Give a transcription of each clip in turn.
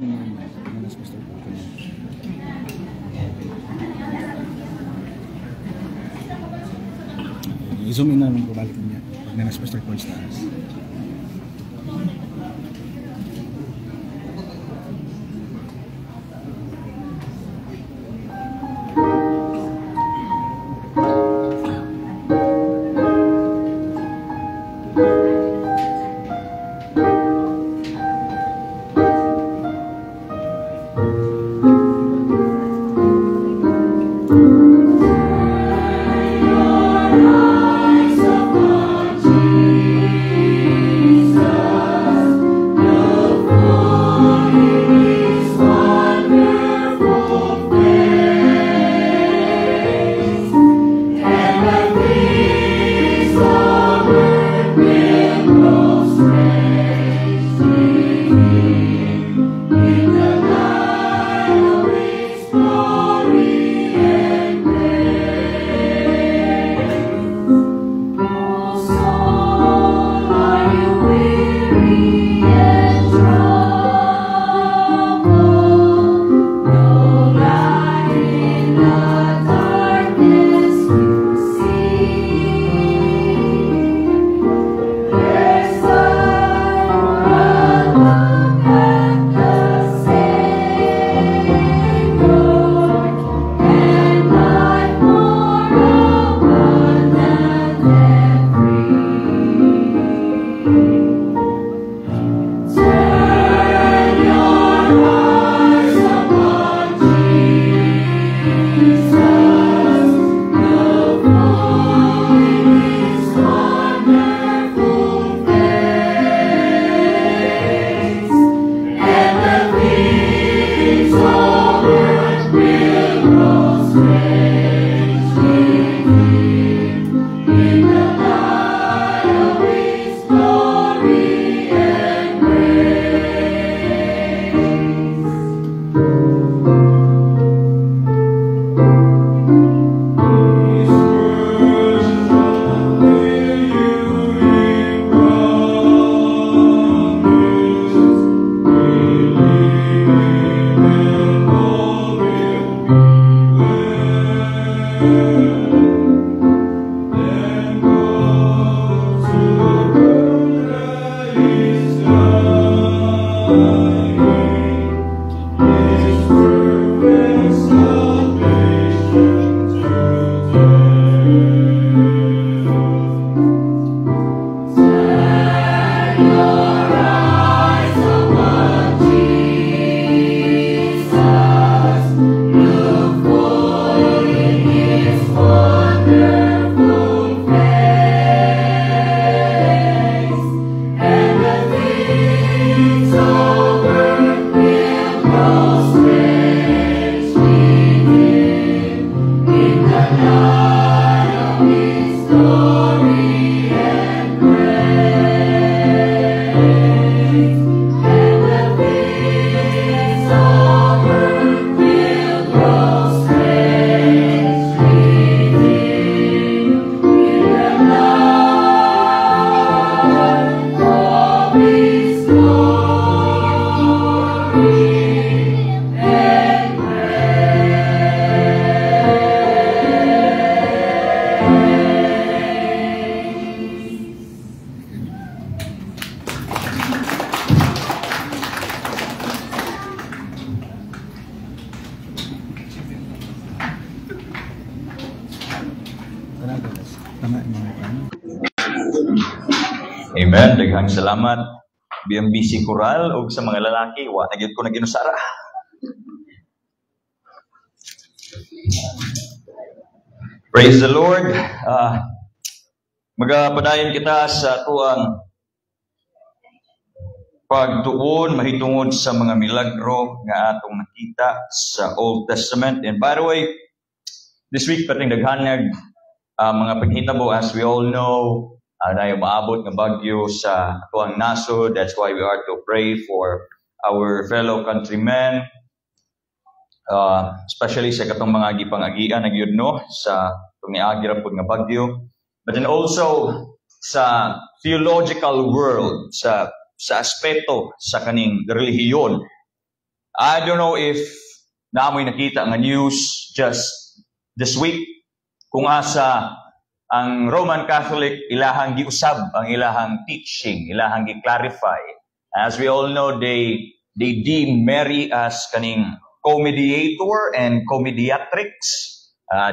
Manas Pastor Paul. I-zoom in na lang ko balik niya. Pag Manas Pastor Paul sa taas. Amen. Daghang salamat. BMBC Coral o sa mga lalaki, wa na gyud ko na ginusara. Praise the Lord. Magapadayon kita sa tuang pagtuon mahitungod sa mga milagro nga atong nakita sa Old Testament. And by the way, this week pating daghanag mga paghitabo, as we all know, na maabot ng bagyo sa tuang nasod. That's why we are to pray for our fellow countrymen, especially sa katong mga gipang-agian na gyud no sa tumiagi ra pud nga bagyo. But then also sa theological world, sa aspeto sa kaning relihiyon I don't know if naamoy nakita nga news just this week kung asa ang Roman Catholic ilahang giusab ang ilahang teaching, ilahang gi-clarify. As we all know, they deem Mary as kaning co-mediator and co-mediatrix.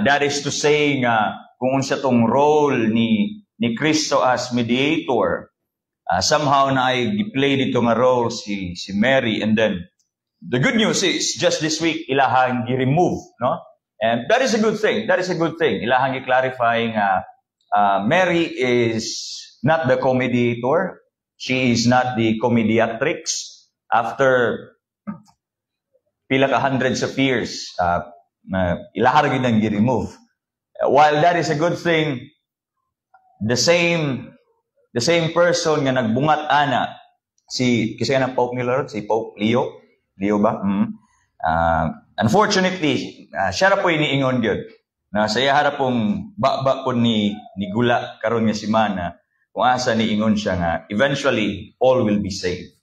That is to say nga kung unsa tong role ni Cristo as mediator, somehow na ay gi-play dito nga role si Mary. And then the good news is just this week ilahang gi-remove, no? And that is a good thing. That is a good thing. Ilahang gi-clarify nga Mary is not the co-mediator. She is not the co-mediatrix. After pila ka hundreds of years, ilahar gyud nang gi-remove. While that is a good thing, the same person nga nagbungat ana kasi nga Pope nila si Pope Leo ba? Unfortunately, siya ra po iniingon gyud na saya harapong ba po ni gula karon nga semana kung asa niingon siya nga eventually all will be saved.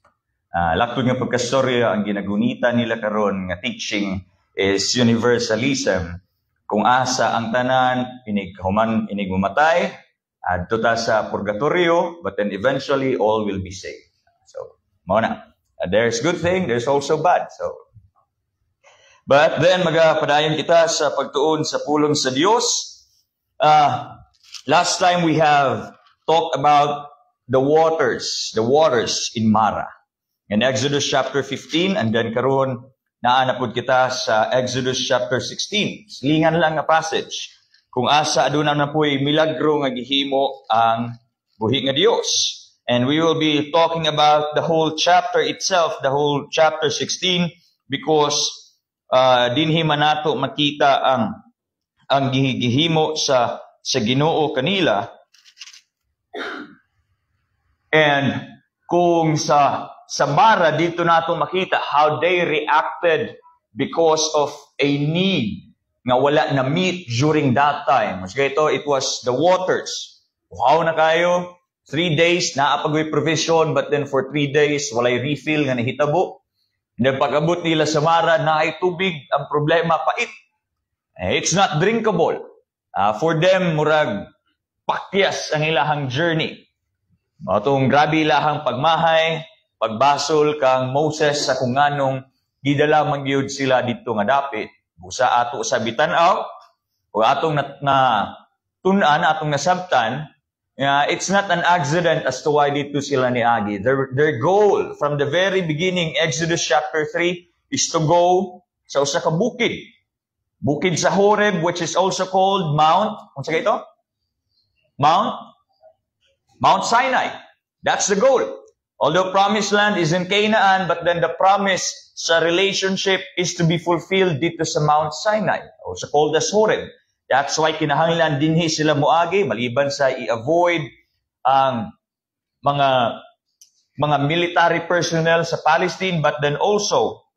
Laktod nga pagkastorya ang ginagunita nila karon nga teaching is universalism. Kung asa ang tanan inig mamatay adto ta sa purgatorio, but then eventually all will be saved. So mao na. There's good thing, there's also bad. So but then magapadayon kita sa pagtuon sa pulong sa Dios. Last time we have talked about the waters in Mara. In Exodus chapter 15, and then karon naanapod kita sa Exodus chapter 16. Silingan lang nga passage. Kung asa aduna na po'y milagro nga gihimo ang buhi nga Dios. And we will be talking about the whole chapter itself, the whole chapter 16, because dinhi man nato makita ang gihimo sa Ginoo kanila. And kung sa Mara dito nato makita how they reacted because of a need nga wala na meet during that time. Mas ito, it was the waters. Wow na kayo. 3 days na apagoy provision, but then for 3 days walay refill nga nahitabo. And pag-abot nila sa Mara na ay tubig, ang problema pait. It's not drinkable. For them, murag pakyas ang ilahang journey. Matong grabe ilahang pagmahay, pagbasol kang Moses sa kung nganong gidala mangyud sila dito nga dapit. Busa ato sa bitanaw, o atong tunan, atong nasabtan, it's not an accident as to why dito sila niagi. Their goal from the very beginning, Exodus chapter 3, is to go sa usa ka bukid. Bukid sa Horeb, which is also called Mount, kung sa ito? Mount Sinai. That's the goal. Although promised land is in Canaan, but then the promise sa relationship is to be fulfilled dito sa Mount Sinai, o sa called as Horeb. That's why kinahanglan dinhi sila moagi, maliban sa i-avoid ang mga military personnel sa Palestine, but then also,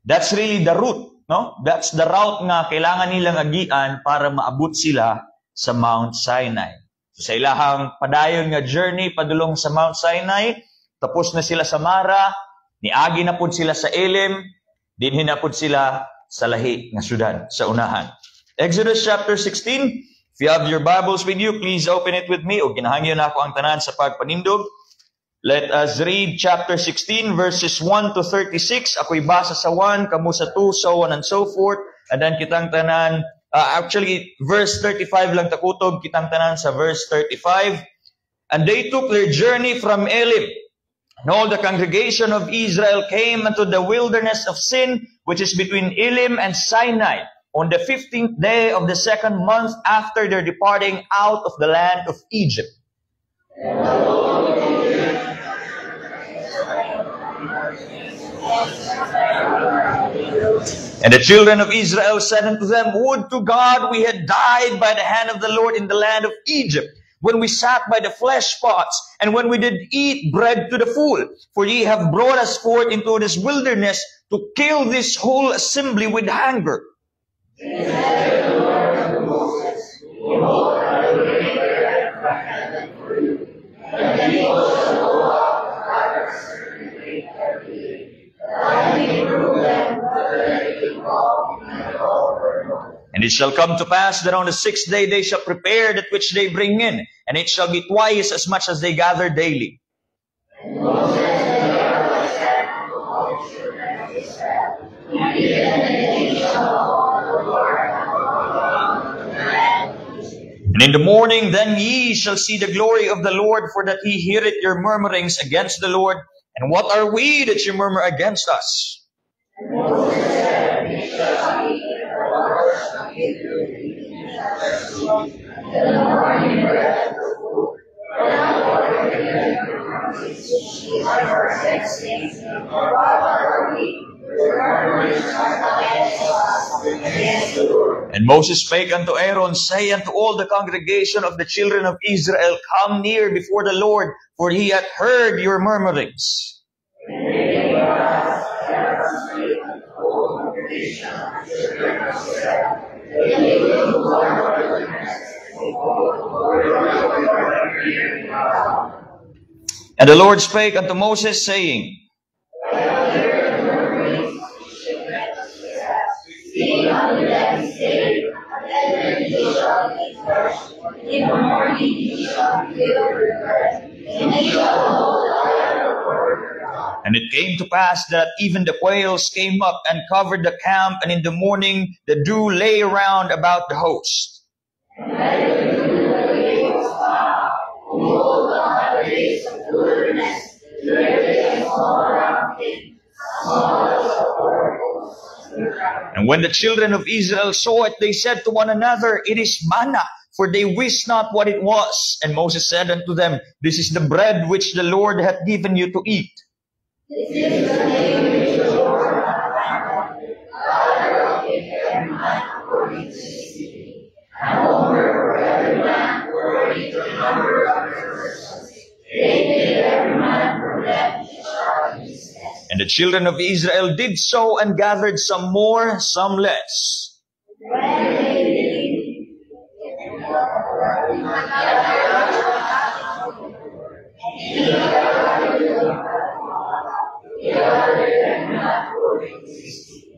that's really the route, no? That's the route nga kailangan nilang agian para maabot sila sa Mount Sinai. So, sa ilahang padayon nga journey padulong sa Mount Sinai, tapos na sila sa Mara, niagi na pud sila sa Elim, dinhi na pud sila sa lahi nga syudad sa unahan. Exodus chapter 16, if you have your Bibles with you, please open it with me. O ginahangyo na ako ang tanan sa pagpanindog. Let us read chapter 16 verses 1 to 36. Ako'y basa sa 1, kamu sa 2, so on and so forth. And then kitang tanan, actually, verse 35 lang takutog, kitang tanan sa verse 35. And they took their journey from Elim. And all the congregation of Israel came unto the wilderness of Sin, which is between Elim and Sinai, on the 15th day of the 2nd month after their departing out of the land of Egypt. And the children of Israel said unto them, Would to God we had died by the hand of the Lord in the land of Egypt, when we sat by the flesh pots, and when we did eat bread to the full. For ye have brought us forth into this wilderness to kill this whole assembly with hunger. And it shall come to pass that on the 6th day they shall prepare that which they bring in, and it shall be twice as much as they gather daily. And in the morning then ye shall see the glory of the Lord, for that he heareth your murmurings against the Lord. And what are we that you murmur against us? And Moses spake unto Aaron, say unto all the congregation of the children of Israel, come near before the Lord, for he hath heard your murmurings. And the Lord spake unto Moses, saying, And it came to pass that even the quails came up and covered the camp, and in the morning the dew lay around about the host. And when the children of Israel saw it, they said to one another, it is manna, for they wist not what it was. And Moses said unto them, this is the bread which the Lord hath given you to eat. And the children of Israel did so, and gathered some more, some less.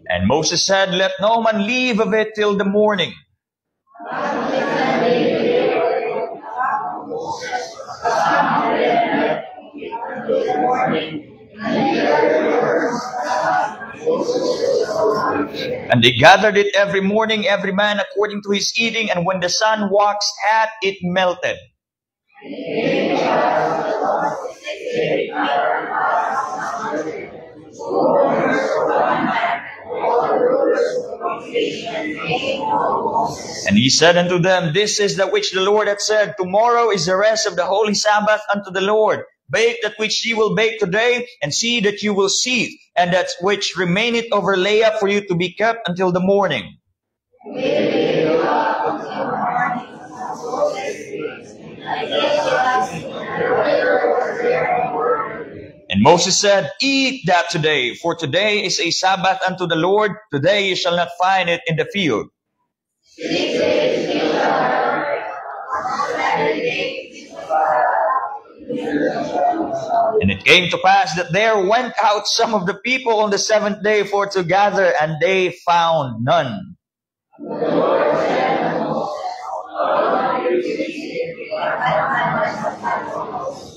And Moses said, let no man leave of it till the morning. And they gathered it every morning, every man according to his eating, and when the sun waxed hot, it melted. And he said unto them, this is that which the Lord hath said, tomorrow is the rest of the holy Sabbath unto the Lord. Bake that which ye will bake today, and see that you will seethe, and that which remaineth over lay up for you to be kept until the morning. And Moses said, eat that today, for today is a Sabbath unto the Lord. Today you shall not find it in the field. And it came to pass that there went out some of the people on the 7th day for to gather, and they found none.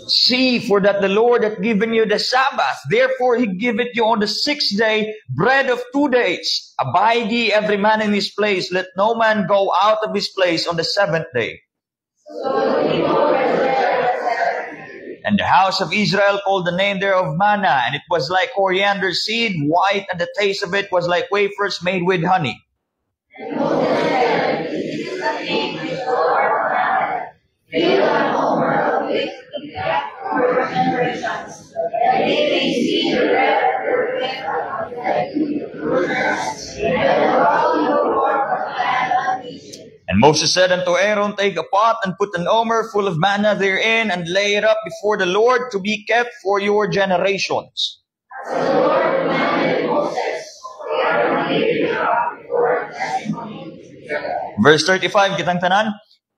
See, for that the Lord hath given you the Sabbath, therefore he giveth you on the 6th day bread of 2 days. Abide ye every man in his place, let no man go out of his place on the 7th day. And the house of Israel called the name thereof manna, and it was like coriander seed, white, and the taste of it was like wafers made with honey. And Moses said unto Aaron, take a pot and put an omer full of manna therein, and lay it up before the Lord to be kept for your generations. Verse 35, kitang tanan.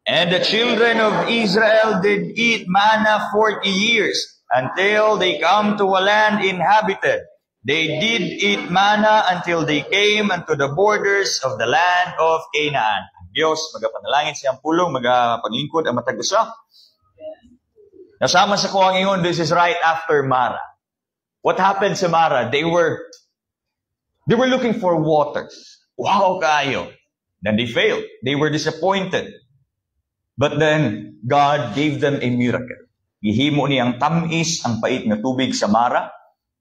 And the children of Israel did eat manna 40 years, until they come to a land inhabited. They did eat manna until they came unto the borders of the land of Canaan. Ang Diyos, magapanalangin siyang pulong, magapaglingkod ang matag usa. Nasama sa kuwang ingon, this is right after Mara. What happened sa Mara? They were looking for waters. Wow, kayo. Then they failed. They were disappointed. But then, God gave them a miracle. Gihimo niyang tamis ang pait na tubig sa Mara.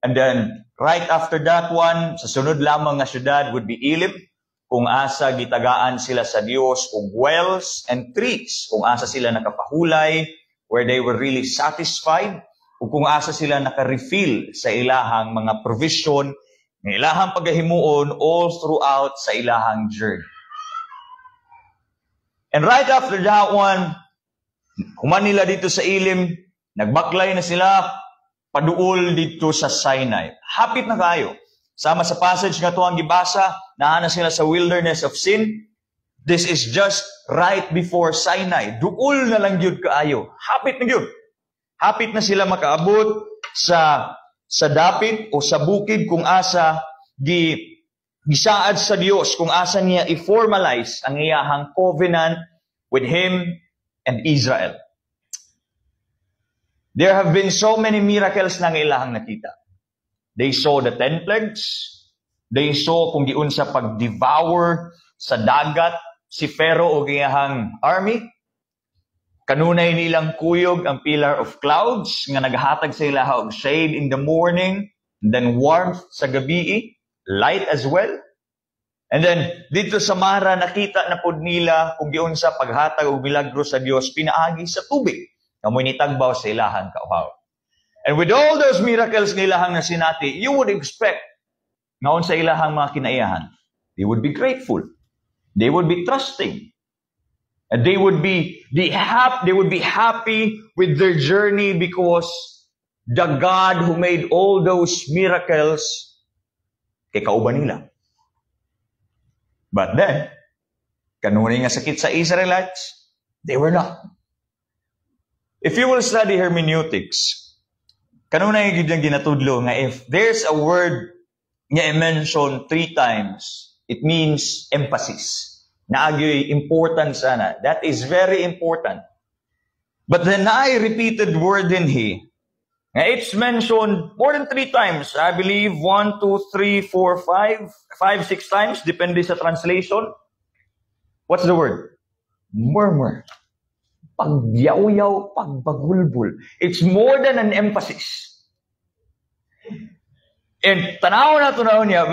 And then, right after that one, sa sunod lamang nga syudad would be Elim, kung asa gitagaan sila sa Dios, kung wells and trees, kung asa sila nakapahulay, where they were really satisfied, o kung asa sila naka-refill sa ilahang mga provision, ng ilahang paghahimuon all throughout sa ilahang journey. And right after that one, human nila dito sa Elim, nagbaklay na sila, paduol dito sa Sinai. Hapit na kayo. Sama sa passage nga to ang gibasa, naana sila sa wilderness of sin. This is just right before Sinai. Duol na lang yun kaayo. Hapit na yun. Hapit na sila makaabot sa dapit o sa bukid kung asa gisaad sa Dios, kung asa niya i-formalize ang iyahang covenant with Him and Israel. There have been so many miracles na ilahang nakita. They saw the 10 plagues. They saw kung giun sa pag-devour sa dagat si Pharaoh o giyahang army. Kanunay nilang kuyog ang pillar of clouds nga naghatag sa ilaha og shade in the morning, and then warmth sa gabi, light as well. And then dito sa Mara nakita na pud nila kung giun sa paghatag og milagro sa Dios pinaagi sa tubig. Kamoy nitagbaw sa ilahang kauhaw. And with all those miracles nga ilahang na sinati, you would expect ngaon sa ilahang mga kinaiyahan, they would be grateful. They would be trusting. And they would be happy with their journey because the God who made all those miracles kay kauban nila. But then, kanunay nga sakit sa Israelites, they were not. If you will study hermeneutics, kanunay gid ang ginatudlo nga if there's a word nga i-mention 3 times, it means emphasis. Naagyo'y important sana. That is very important. But the repeated word in here, it's mentioned more than 3 times. I believe 1, 2, 3, 4, 5, 6 times, depende sa translation. What's the word? Murmur. Pagyaw-yaw, pagbagulbul. It's more than an emphasis. And tanaw niya,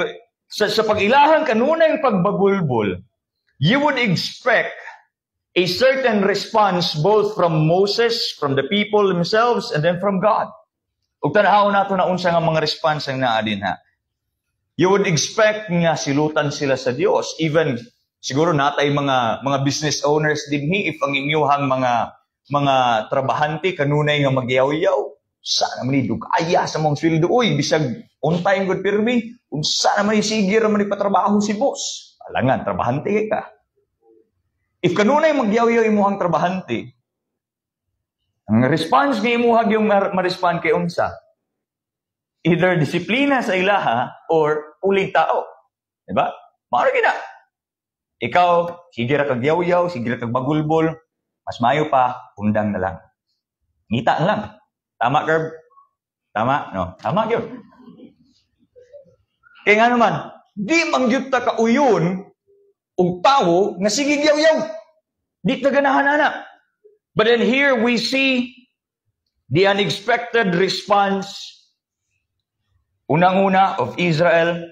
sa pag-ilahang kanunay pagbagulbul, you would expect a certain response both from Moses, from the people themselves, and then from God. Ug tanaw nato na unsa nga mga response ang naa din ha. You would expect nga silutan sila sa Dios, even siguro natay mga business owners dinhi if ang inyuhang mga trabahante kanunay nga magyaw-yaw, sana man ni dugaya sa mong sweldo, uy bisag on time good pirmi, unsa naman sige ra man ipatrabaho si boss. Alangan trabahante ka. If kanunay magyaw-yaw imuhang trabahante, ang response ni imuhag yung ma-respond kay unsa? Either disiplina sa ilaha or uling tao. Diba? Maaro gina. Ikaw, sige ra kag yaw-yaw, sige ra kag bagulbol, mas mayo pa, undang na lang. Ngita lang. Tama, Kerb? Tama? No? Tama yun. Kaya nga naman, di mangyut ta kauyon og tawo nga sige yaw-yaw. Di ta ganahan-ana. But then here we see the unexpected response, unang-una of Israel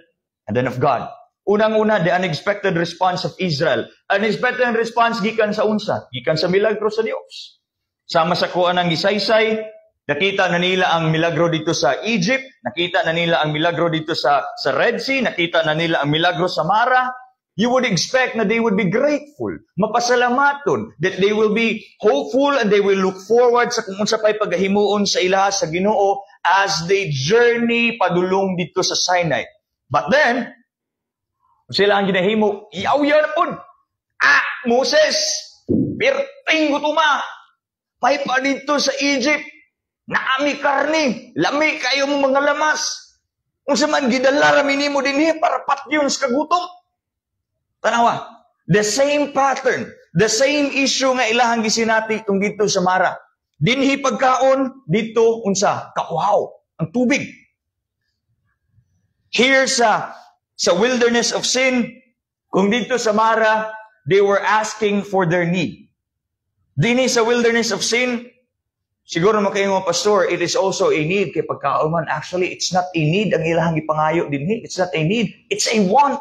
and then of God. Unang-una, the unexpected response of Israel. Unexpected response gikan sa unsa? Gikan sa milagro sa Dios. Sama sa kuan ng gisaysay, nakita na nila ang milagro dito sa Egypt, nakita na nila ang milagro dito sa Red Sea, nakita na nila ang milagro sa Mara. You would expect na they would be grateful, mapasalamaton, that they will be hopeful and they will look forward sa kung unsa pay pagahimuon sa ilaha sa Ginoo as they journey padulong dito sa Sinai. But then, sila ang ginahimo, yaw-yaw na po. Moses, pirting gutuma, pay pa dito sa Egypt, naami karni, lami kayo mo mga lamas. Kung sa man gidala rami nimo dinhi para patyon sa kagutom. Tanawa, the same pattern, the same issue nga ilahang gisinati itong dito sa Mara. Dinhi pagkaon, dito unsa, kauhaw, ang tubig. Here sa wilderness of sin, kung dito sa Mara, they were asking for their need. Dinhi sa wilderness of sin, siguro makaingon mga pastor, it is also a need kay pagkaon man. Actually, it's not a need ang ilahang ipangayo dinhi. It's not a need, it's a want.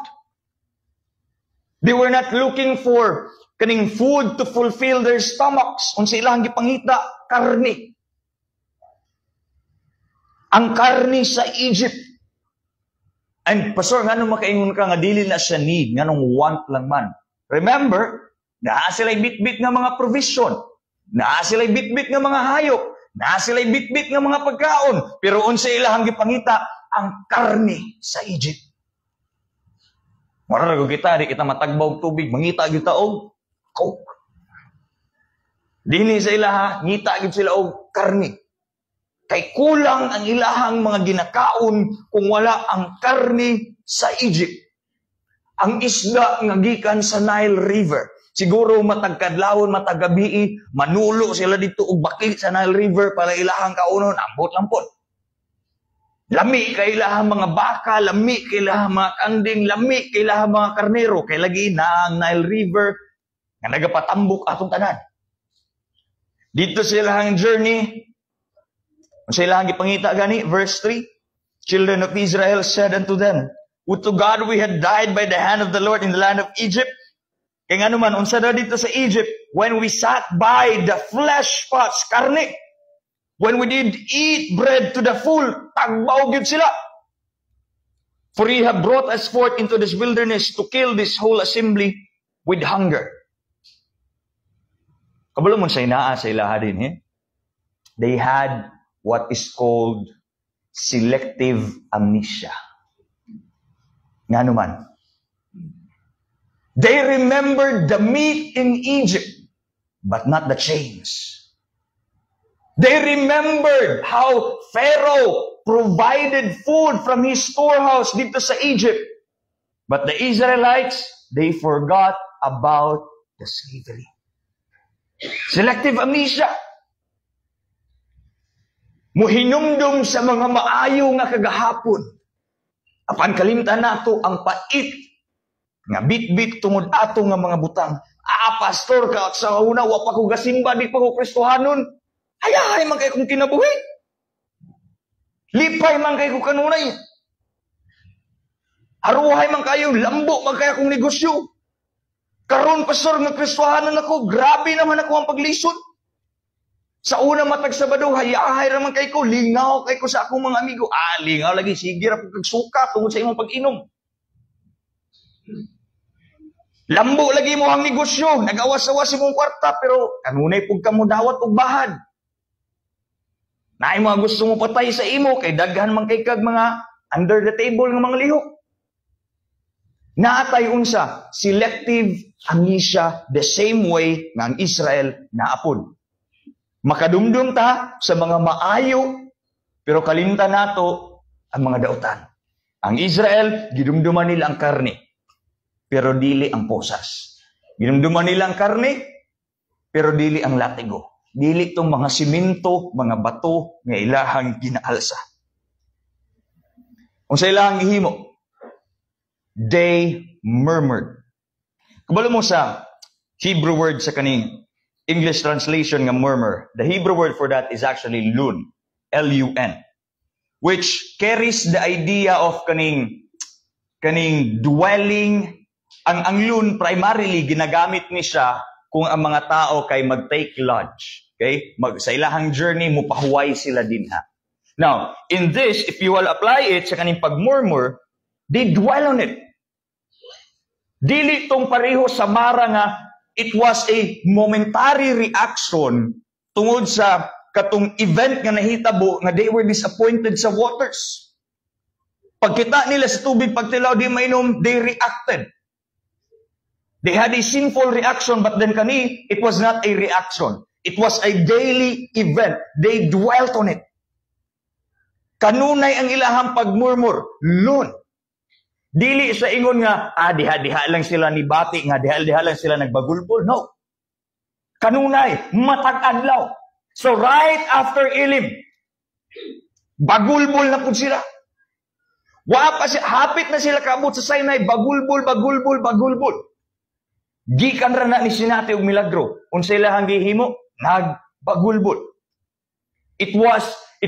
They were not looking for kaning food to fulfill their stomachs. Unsa ilang gipangita, karne. Ang karne sa Egypt. And pastor, nganong makaingon ka nga dili na siya need, nganong want lang man. Remember, naa sila'y bit-bit nga mga provision. Naa sila'y bit-bit nga mga hayop. Naa sila'y bit-bit nga mga pagkaon. Pero unsa ilang gipangita, ang karne sa Egypt. Mararago kita, di kita matagbaw tubig, mangita kita og coke. Dini sa ilaha, ngita gid sila og karne. Kay kulang ang ilahang mga ginakaon kung wala ang karne sa Egypt. Ang isda nga gikan sa Nile River. Siguro matagkadlawon, matagabii, manulo sila dito og baki sa Nile River para ilahang kaunon, ambot-lampot. Lami kay ilahang mga baka, lami kay ilahang mga kanding, lami kay ilahang mga karnero, kay lagi na ang Nile River nga nagapatambok atong tanan. Dito silang journey, silang gipangita gani, verse 3, children of Israel said unto them, would to God we had died by the hand of the Lord in the land of Egypt. Kaya nga naman, unsa na dito sa Egypt, when we sat by the flesh pots, karne, when we did eat bread to the full, tagbaw gyud sila. For ye have brought us forth into this wilderness to kill this whole assembly with hunger. Kabalo mo sa inaa sa ilaha din, eh? They had what is called selective amnesia. Nga naman. They remembered the meat in Egypt, but not the chains. They remembered how Pharaoh provided food from his storehouse dito sa Egypt. But the Israelites, they forgot about the slavery. Selective amnesia. Muhinumdum sa mga maayo nga kagahapon. Apan kalimtan nato ang pait nga bit-bit tungod ato nga mga butang. Pastor, ka sa una, wa pa ko gasimba, di pa ko Kristohanon. Ayahay man kayo kong kinabuhi. Lipay man kayo kong kanunay. Aruhay man kayo, lambo man kayo kong negosyo. Karon pastor, nga Kristohanon ako, grabe naman ako ang paglisod. Sa una matag Sabado, hayahay raman kayo ko, lingaw kayo ko sa akong mga amigo. Lingaw lagi, sige ra po kagsuka tungod sa imong pag-inom. Lambo lagi mo ang negosyo, nag-awas-awas imong kwarta, pero kanunay pug kamo dawat og bahad. Naay mga gusto mo patay sa imo, kay daghan man kay kag mga under the table nga mga lihok. Naatay unsa, selective amnesia, the same way nga ang Israel naapod. Makadumdum ta sa mga maayo, pero kalimtan nato ang mga dautan. Ang Israel, gidumduman nila ang karne, pero dili ang posas. Ginumduman nila ang karne, pero dili ang latigo. Dili itong mga simento, mga bato, nga ilahang ginaalsa. Kung sa ilahang ihimo, they murmured. Kabalo mo sa Hebrew word sa kaning English translation nga murmur, the Hebrew word for that is actually lun, L-U-N, which carries the idea of kaning dwelling. Ang lun, primarily, ginagamit ni siya kung ang mga tao kay mag-take lodge. Okay? Sa ilahang journey, mupahuway sila din ha. Now, in this, if you will apply it sa kaning pagmurmur, they dwell on it. Dili tong pareho sa Mara nga, it was a momentary reaction tungod sa katong event nga nahitabo nga they were disappointed sa waters. Pagkita nila sa tubig, pagtilaw, di mainom, they reacted. They had a sinful reaction, but then kani, it was not a reaction. It was a daily event. They dwelt on it. Kanunay ang ilahang pagmurmur. Lun. Dili sa ingon nga, diha-diha lang sila ni bati, nga diha-diha lang sila nagbagulbol. No. Kanunay, matag adlaw. So right after Elim, bagulbol na po sila. Hapit na sila kaabot sa Sinai, bagulbol. Gikan ra na ni sinati og milagro. Unsay lahang gihimo? Nagbagulbol. It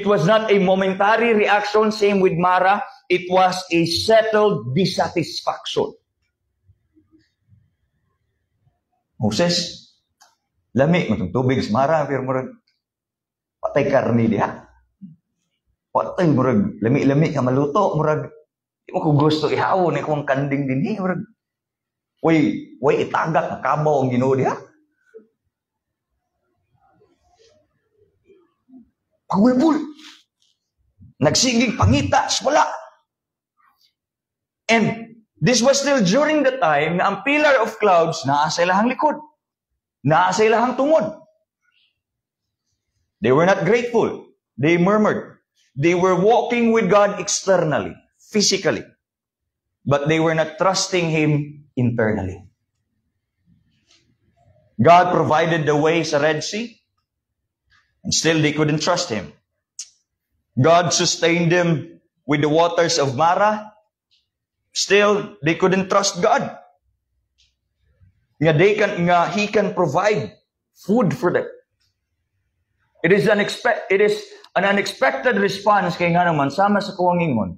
was not a momentary reaction, same with Mara. It was a settled dissatisfaction. Moses, lami matong tubig sa Mara, pero murag patay karni diha. Patay murag lami-lami ka maluto, murag di mo ko gusto ihaw ni kung kanding dinhi, murag way itagak na kabaw ang Ginoo diha. Pagulbul. Nagsigig pangita, wala. And this was still during the time na ang pillar of clouds naa sa ilahang likod. Naa sa ilahang tungod. They were not grateful. They murmured. They were walking with God externally, physically. But they were not trusting Him internally. God provided the way sa Red Sea, and still they couldn't trust Him. God sustained them with the waters of Mara. Still, they couldn't trust God. He can provide food for them. It is an unexpected response kay nga naman sama sa kuwangingon.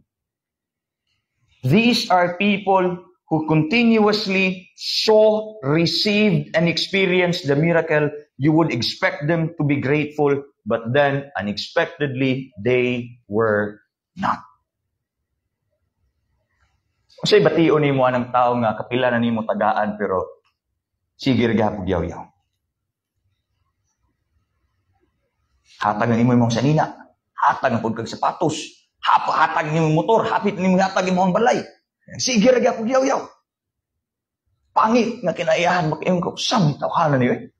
These are people who continuously saw, received, and experienced the miracle. You would expect them to be grateful, but then unexpectedly, they were not. Kasi bation ni mo anang tao nga kapila na ni mo tagaan pero sige gapog yaw-yaw. Hatag ni mo imong sanina, hatag ang pagkag sapatos, hatag ni mo motor, hapit ni mo hatag imong balay. Sige gapog yaw-yaw. Pangit nga kinaiyahan makiingon ko sang tawhanan niyo.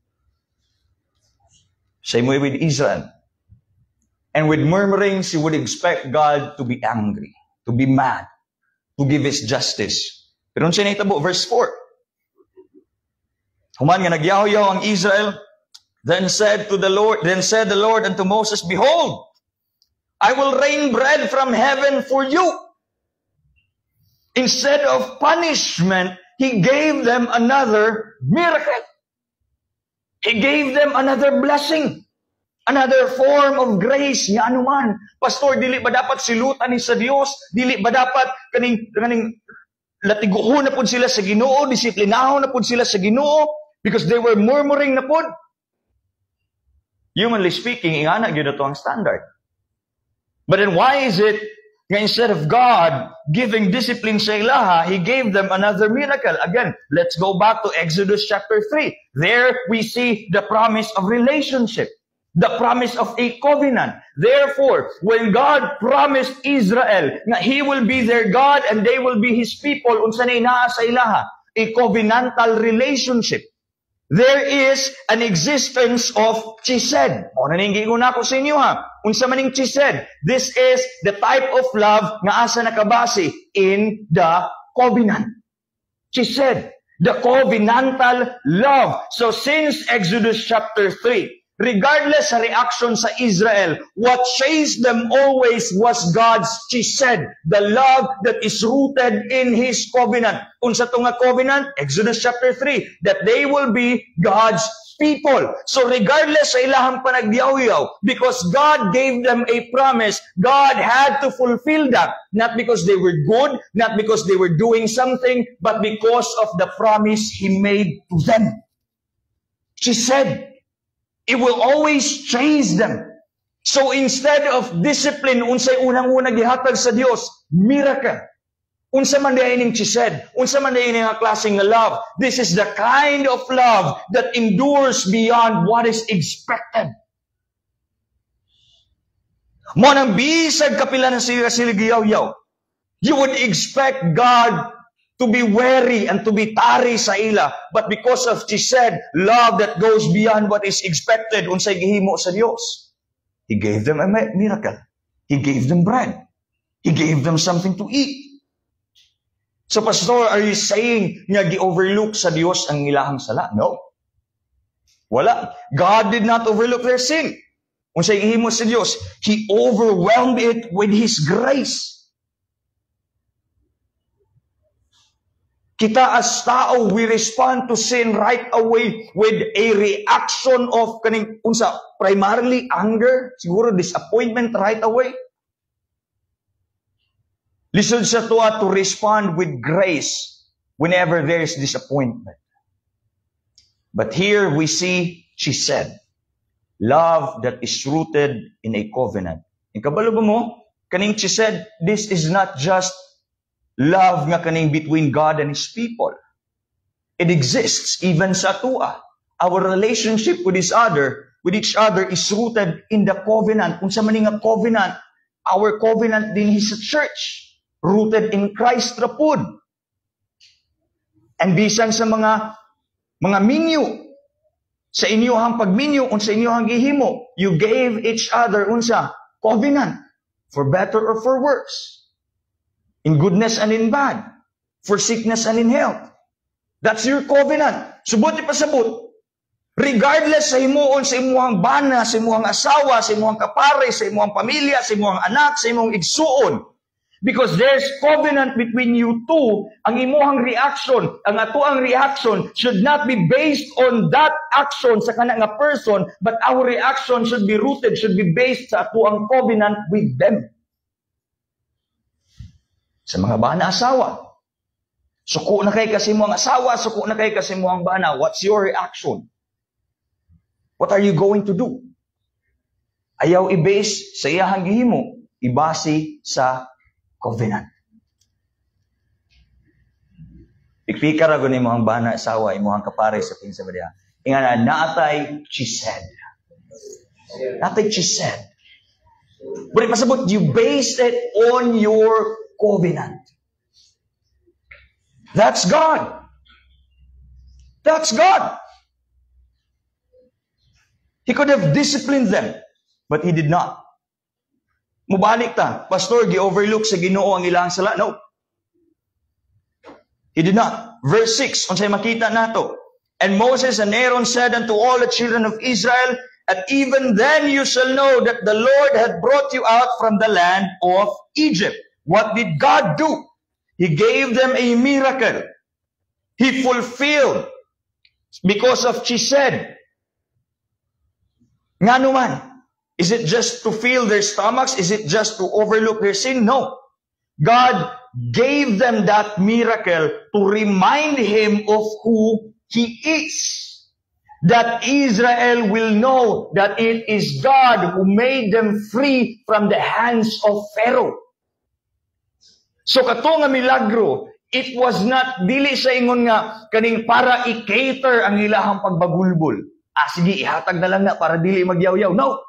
Same way with Israel. And with murmurings, you would expect God to be angry, to be mad, to give His justice. Pero siya nahitabo, verse 4. Human nga nagyaw-yaw ang Israel, then said the Lord unto Moses, Behold, I will rain bread from heaven for you. Instead of punishment, He gave them another miracle. He gave them another blessing. Another form of grace, nga anuman. Pastor, dili ba dapat silutan ni sa Dios? Dili ba dapat kaning latiguhon na pud sila sa Ginoo, disiplinahon na pud sila sa Ginoo because they were murmuring na pud? Humanly speaking, ingana gyud ato ang standard. But then why is it nga instead of God giving discipline sa ilaha, He gave them another miracle? Again, let's go back to Exodus chapter 3. There we see the promise of relationship. The promise of a covenant. Therefore, when God promised Israel na He will be their God and they will be His people, unsa na inaa sa ilaha? A covenantal relationship. There is an existence of chised. O naningingon ako sa inyo ha. Unsa maning chised? This is the type of love nga asa nakabase in the covenant. Chised. The covenantal love. So since Exodus chapter 3, regardless sa reaction sa Israel, what changed them always was God's chised, the love that is rooted in His covenant. Unsa to nga covenant? Exodus chapter 3, that they will be God's people. So regardless sa ilahang panagdiyaw-yaw, because God gave them a promise, God had to fulfill that. Not because they were good, not because they were doing something, but because of the promise He made to them. She said, it will always change them. So instead of discipline, unsay unang-unang gihatag sa Dios, miracle. Unsa man diay ning chised, unsa man diay ning klaseng love. This is the kind of love that endures beyond what is expected. Mo nang bisag kapila na sila giyaw-yaw. You would expect God to be wary and to be tari sa ila. But because of chised, love that goes beyond what is expected, unsay gihimo sa Dios, He gave them a miracle. He gave them bread. He gave them something to eat. So, Pastor, are you saying nga gi-overlook sa Dios ang ilahang sala? No. Wala. God did not overlook their sin. Kung siya ihimo sa Dios, He overwhelmed it with His grace. Kita as tao, we respond to sin right away with a reaction of kaning unsa, primarily anger, siguro disappointment right away. Listen sa to respond with grace whenever there is disappointment. But here we see, she said, love that is rooted in a covenant. Ang kabalo ba mo? Kaning she said, this is not just love nga kaning between God and His people. It exists even sa tua. Our relationship with each other is rooted in the covenant. Kung sa maning nga covenant, our covenant din is a church. Rooted in Christ rapud. And bisan sa mga minyo, sa inyohang pagminyo, sa inyohang gihimo, you gave each other unsa covenant, for better or for worse, in goodness and in bad, for sickness and in health. That's your covenant. Subot ipasabot. Regardless sa himuon, sa imuhang bana, sa imuhang asawa, sa imuhang kapare, sa imuhang pamilya, sa imuhang anak, sa imuhang igsuon. Because there's covenant between you two, ang imuhang reaction, ang atuang reaction should not be based on that action sa kana nga person, but our reaction should be rooted, should be based sa atuang covenant with them. Sa mga bana asawa, suko na kay kasi mo ang asawa, suko na kay kasi mo ang bana, what's your reaction? What are you going to do? Ayaw i-base sa iyahang gihimo, ibase sa covenant. Pikpika ra guni mo ang bana asawa, imuhang kapare sa pinsa ba diha. Ingana naatay she said. Naatay she said. But pasabot, you base it on your covenant. That's God. That's God. He could have disciplined them, but He did not. Mubalik ta, Pastor, gi-overlook sa Ginoo ang ilang sala. No. He did not. Verse 6, unsay makita nato. And Moses and Aaron said unto all the children of Israel, and even then you shall know that the Lord had brought you out from the land of Egypt. What did God do? He gave them a miracle. He fulfilled because of she said. Nga naman, is it just to fill their stomachs? Is it just to overlook their sin? No. God gave them that miracle to remind Him of who He is. That Israel will know that it is God who made them free from the hands of Pharaoh. So kato nga milagro, it was not dili sa ingon nga kaning para i-cater ang ilahang pagbagulbol. Sige, ihatag na lang na para dili magyaw-yaw. No.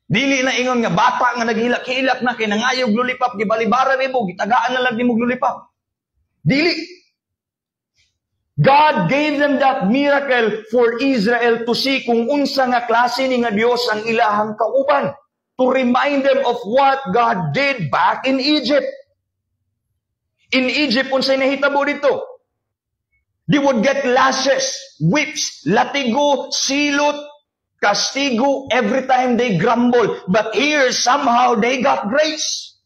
Dili na ingon nga bata nga naghilak-hilak na kay nangayog lulipap, gibalibara nimo, gitagaan na lang nimo lulipap. Dili. God gave them that miracle for Israel to see kung unsa nga klase ni nga Dios ang ilahang kauban. To remind them of what God did back in Egypt. In Egypt, unsay nahitabo dito? They would get lashes, whips, latigo, silot, castigo every time they grumble. But here, somehow, they got grace.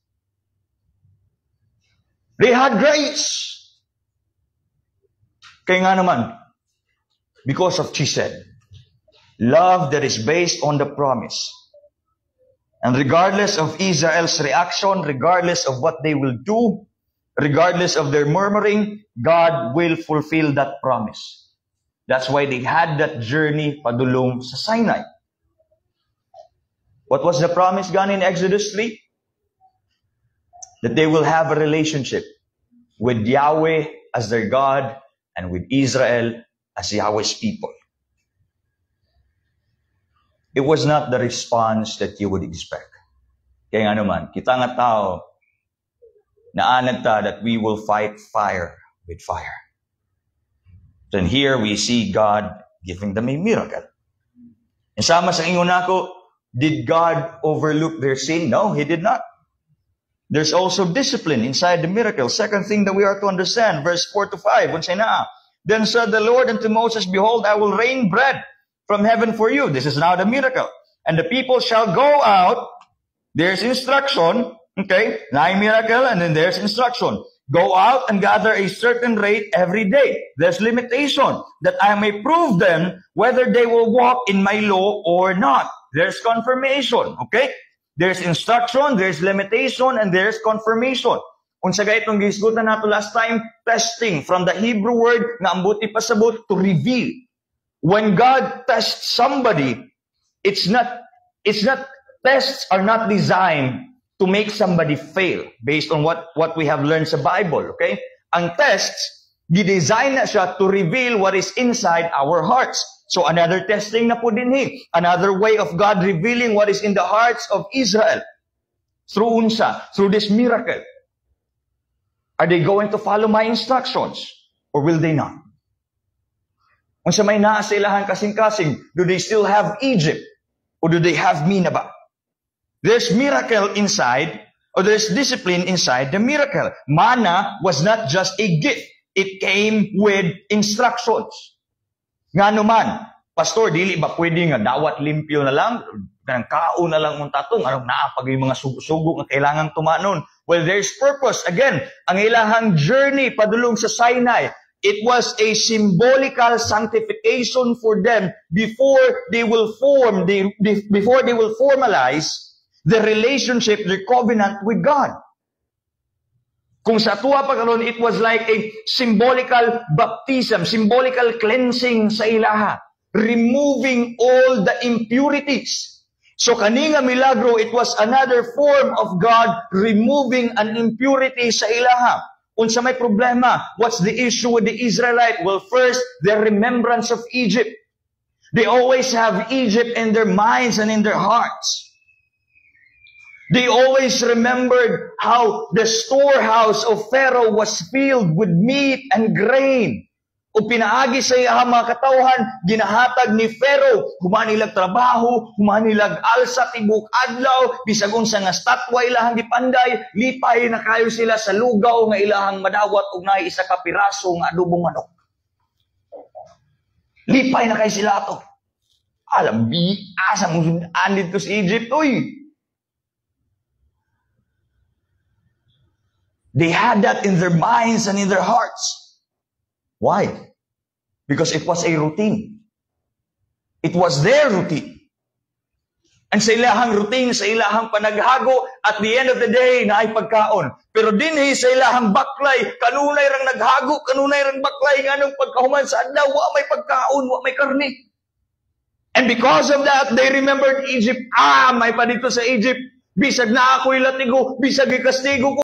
They had grace. Kaya nga naman, because of she said, love that is based on the promise. And regardless of Israel's reaction, regardless of what they will do, regardless of their murmuring, God will fulfill that promise. That's why they had that journey padulong sa Sinai. What was the promise gone in Exodus 3? That they will have a relationship with Yahweh as their God and with Israel as Yahweh's people. It was not the response that you would expect. Kaya nga naman, kita nga tao, naanad ta that we will fight fire with fire. Then here we see God giving them a miracle. And sama sa ingon nako, Did God overlook their sin? No, He did not. There's also discipline inside the miracle. Second thing that we are to understand, verse 4 to 5. Then said the Lord unto Moses, Behold, I will rain bread from heaven for you. This is now the miracle. And the people shall go out. There's instruction. Okay, now miracle, and then there's instruction. Go out and gather a certain rate every day. There's limitation, that I may prove them whether they will walk in my law or not. There's confirmation. Okay? There's instruction, there's limitation, and there's confirmation. Unsa gay itong gisgutan nato last time, testing from the Hebrew word nga ambuti pasabot to reveal. When God tests somebody, it's not tests are not designed to make somebody fail based on what we have learned sa Bible, okay? Ang tests, di-design na siya to reveal what is inside our hearts. So another testing na po din another way of God revealing what is in the hearts of Israel. Through unsa? Through this miracle. Are they going to follow my instructions? Or will they not? Unsa may naa sa ilahang kasing-kasing, do they still have Egypt? Or do they have me na ba? There's miracle inside, or there's discipline inside the miracle. Manna was not just a gift. It came with instructions. Nga naman, Pastor, dili ba pwede nga dawat limpyo na lang, kaon na lang mong tatong, anong naapag yung mga sugo nga kailangang tumanon. Well, there's purpose. Again, ang ilahang journey padulong sa Sinai, it was a symbolical sanctification for them before they will formalize the relationship, the covenant with God. Kung sa tuwa pagkaroon, it was like a symbolical baptism, symbolical cleansing sa ilaha, removing all the impurities. So kaninga milagro, it was another form of God removing an impurity sa ilaha. Unsa may problema? What's the issue with the Israelite? Well, first, their remembrance of Egypt. They always have Egypt in their minds and in their hearts. They always remembered how the storehouse of Pharaoh was filled with meat and grain. O pinaagi sa iyang mga katawhan, ginahatag ni Pharaoh, humanilag trabaho, humanilag alsa, tibuk adlaw, bisag unsa nga statwa ilahang gipanday, lipay na kayo sila sa lugaw nga ilahang madawat ug naay isa ka piraso nga adobong manok. Lipay na kayo sila ato. Alam, asa mo sundan dito sa Egypt, oy. They had that in their minds and in their hearts. Why? Because it was a routine. It was their routine. And sa ilahang routine, sa ilahang panaghago, at the end of the day, na ay pagkaon. Pero dinhi sa ilahang baklay, kanunay rang naghago, kanunay rang baklay, nga nung pagkahuman sa adlaw, wa may pagkaon, wa may karne. And because of that, they remembered Egypt. May pa dito sa Egypt. Bisag na ako'y latigo, bisag ikastigo ko.